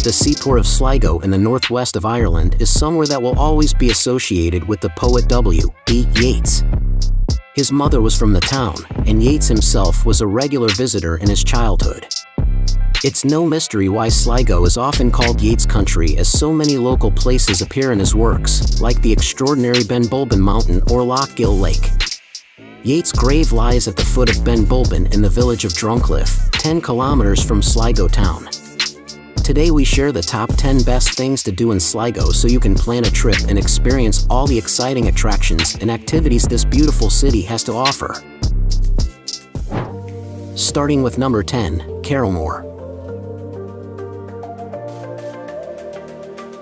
The seaport of Sligo in the northwest of Ireland is somewhere that will always be associated with the poet W.B. Yeats. His mother was from the town, and Yeats himself was a regular visitor in his childhood. It's no mystery why Sligo is often called Yeats country, as so many local places appear in his works, like the extraordinary Benbulben mountain or Lough Gill lake. Yeats' grave lies at the foot of Benbulben in the village of Drumcliff, 10 kilometers from Sligo town. Today we share the top 10 best things to do in Sligo so you can plan a trip and experience all the exciting attractions and activities this beautiful city has to offer. Starting with number 10, Carrowmore.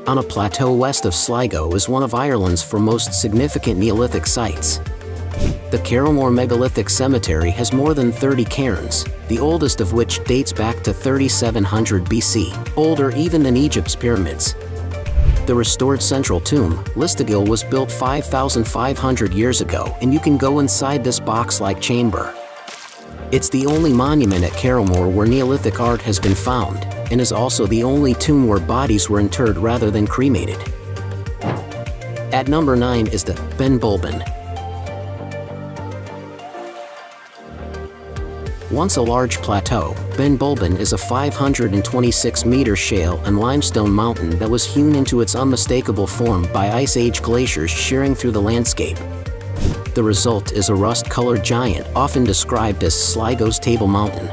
On a plateau west of Sligo is one of Ireland's foremost significant Neolithic sites. The Carrowmore Megalithic Cemetery has more than 30 cairns, the oldest of which dates back to 3700 BC, older even than Egypt's pyramids. The restored central tomb, Lough Gill, was built 5,500 years ago, and you can go inside this box-like chamber. It's the only monument at Carrowmore where Neolithic art has been found, and is also the only tomb where bodies were interred rather than cremated. At number 9 is the Benbulben. Once a large plateau, Benbulben is a 526-meter shale and limestone mountain that was hewn into its unmistakable form by Ice Age glaciers shearing through the landscape. The result is a rust-colored giant often described as Sligo's Table Mountain.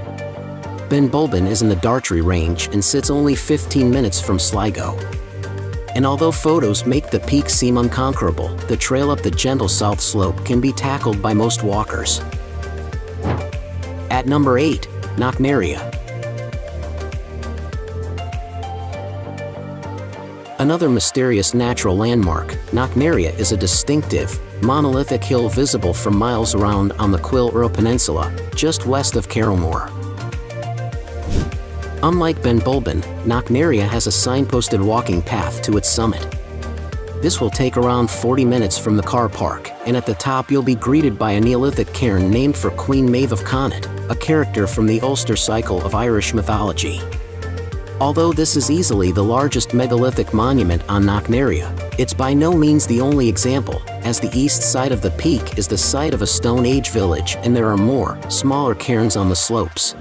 Benbulben is in the Dartry Range and sits only 15 minutes from Sligo. And although photos make the peak seem unconquerable, the trail up the gentle south slope can be tackled by most walkers. At number 8, Knocknarea. Another mysterious natural landmark, Knocknarea is a distinctive, monolithic hill visible from miles around on the Cuilmore Peninsula, just west of Carrowmore. Unlike Benbulben, Knocknarea has a signposted walking path to its summit. This will take around 40 minutes from the car park, and at the top you'll be greeted by a Neolithic cairn named for Queen Maeve of Connaught, a character from the Ulster cycle of Irish mythology. Although this is easily the largest megalithic monument on Knocknarea, it's by no means the only example, as the east side of the peak is the site of a Stone Age village and there are more, smaller cairns on the slopes.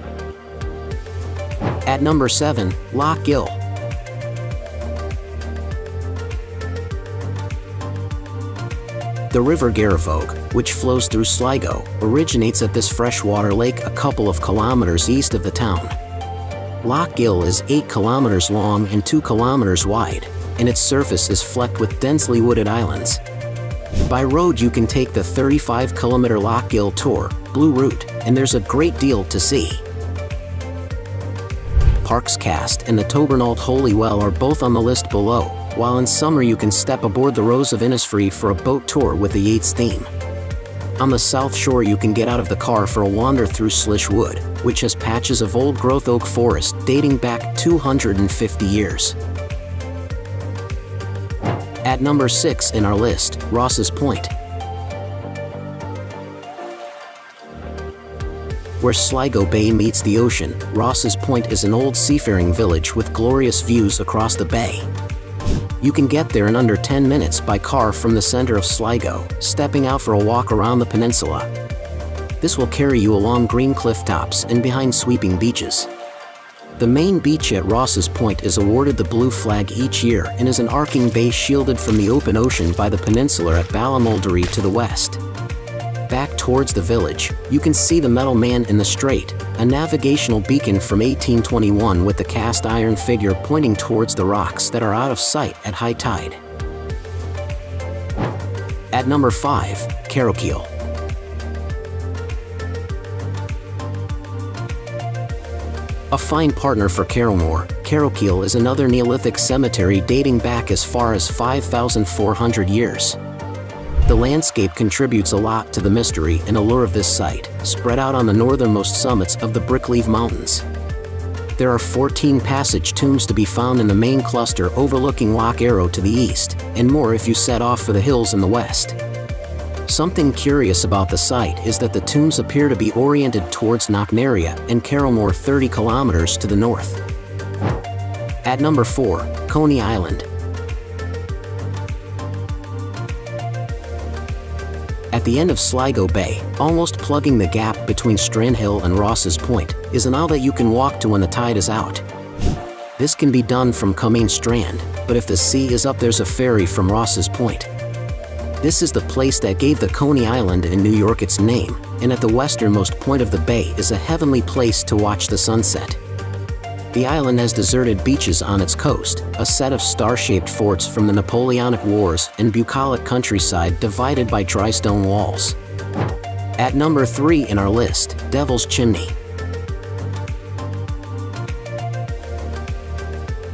At number 7, Lough Gill. The River Garavogue, which flows through Sligo, originates at this freshwater lake a couple of kilometers east of the town. Lough Gill is 8 kilometers long and 2 kilometers wide, and its surface is flecked with densely wooded islands. By road you can take the 35-kilometer Lough Gill Tour, Blue Route, and there's a great deal to see. Parke's Cast and the Tobernault Holy Well are both on the list below, while in summer you can step aboard the Rose of Innisfree for a boat tour with the Yeats theme. On the south shore you can get out of the car for a wander through Slish Wood, which has patches of old-growth oak forest dating back 250 years. At number 6 in our list, Ross's Point. Where Sligo Bay meets the ocean, Ross's Point is an old seafaring village with glorious views across the bay. You can get there in under 10 minutes by car from the center of Sligo, stepping out for a walk around the peninsula. This will carry you along green cliff tops and behind sweeping beaches. The main beach at Ross's Point is awarded the Blue Flag each year and is an arcing bay shielded from the open ocean by the peninsula at Ballamoldery to the west. Back towards the village, you can see the Metal Man in the Strait, a navigational beacon from 1821 with the cast iron figure pointing towards the rocks that are out of sight at high tide. At number 5, Carrowkeel. A fine partner for Carrowmore, Carrowkeel is another Neolithic cemetery dating back as far as 5,400 years. The landscape contributes a lot to the mystery and allure of this site, spread out on the northernmost summits of the Brickleave Mountains. There are 14 passage tombs to be found in the main cluster overlooking Loch Arrow to the east, and more if you set off for the hills in the west. Something curious about the site is that the tombs appear to be oriented towards Knocknarea and Carrowmore 30 kilometers to the north. At number 4, Coney Island. At the end of Sligo Bay, almost plugging the gap between Strandhill and Ross's Point, is an isle that you can walk to when the tide is out. This can be done from Cumain Strand, but if the sea is up, there's a ferry from Ross's Point. This is the place that gave the Coney Island in New York its name, and at the westernmost point of the bay is a heavenly place to watch the sunset. The island has deserted beaches on its coast, a set of star-shaped forts from the Napoleonic Wars, and bucolic countryside divided by dry stone walls. At number 3 in our list, Devil's Chimney.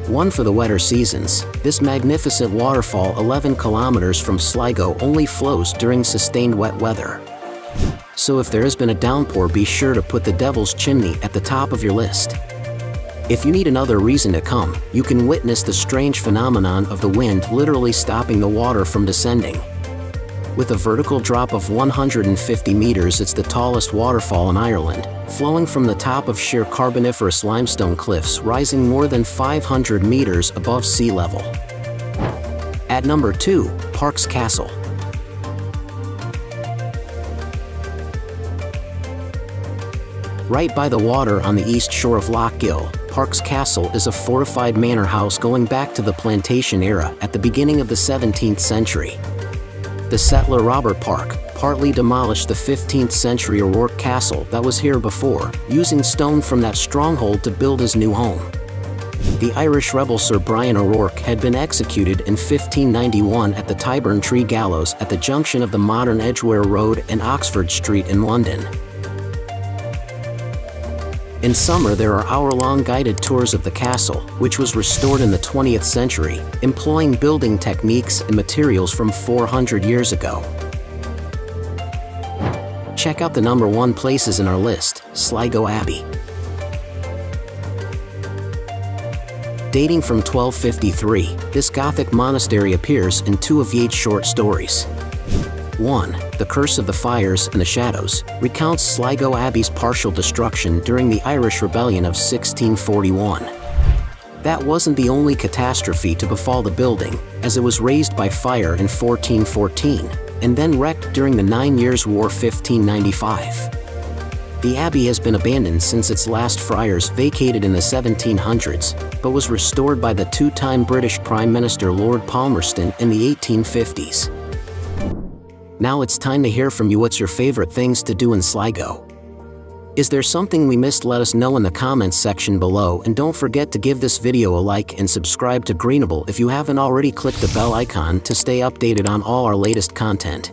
One for the wetter seasons, this magnificent waterfall 11 kilometers from Sligo only flows during sustained wet weather. So if there has been a downpour, be sure to put the Devil's Chimney at the top of your list. If you need another reason to come, you can witness the strange phenomenon of the wind literally stopping the water from descending. With a vertical drop of 150 meters, it's the tallest waterfall in Ireland, flowing from the top of sheer Carboniferous limestone cliffs rising more than 500 meters above sea level. At number 2, Parke's Castle. Right by the water on the east shore of Lough Gill, Parke's Castle is a fortified manor house going back to the plantation era at the beginning of the 17th century. The settler Robert Parke partly demolished the 15th century O'Rourke Castle that was here before, using stone from that stronghold to build his new home. The Irish rebel Sir Brian O'Rourke had been executed in 1591 at the Tyburn Tree Gallows at the junction of the modern Edgware Road and Oxford Street in London. In summer, there are hour-long guided tours of the castle, which was restored in the 20th century, employing building techniques and materials from 400 years ago. Check out the number 1 places in our list, Sligo Abbey. Dating from 1253, this Gothic monastery appears in 2 of Yeats' short stories. 1. The Curse of the Fires and the Shadows recounts Sligo Abbey's partial destruction during the Irish Rebellion of 1641. That wasn't the only catastrophe to befall the building, as it was razed by fire in 1414, and then wrecked during the 9 Years' War 1595. The abbey has been abandoned since its last friars vacated in the 1700s, but was restored by the 2-time British Prime Minister Lord Palmerston in the 1850s. Now it's time to hear from you. What's your favorite things to do in Sligo? Is there something we missed? Let us know in the comments section below, and don't forget to give this video a like and subscribe to Greenable if you haven't already. Click the bell icon to stay updated on all our latest content.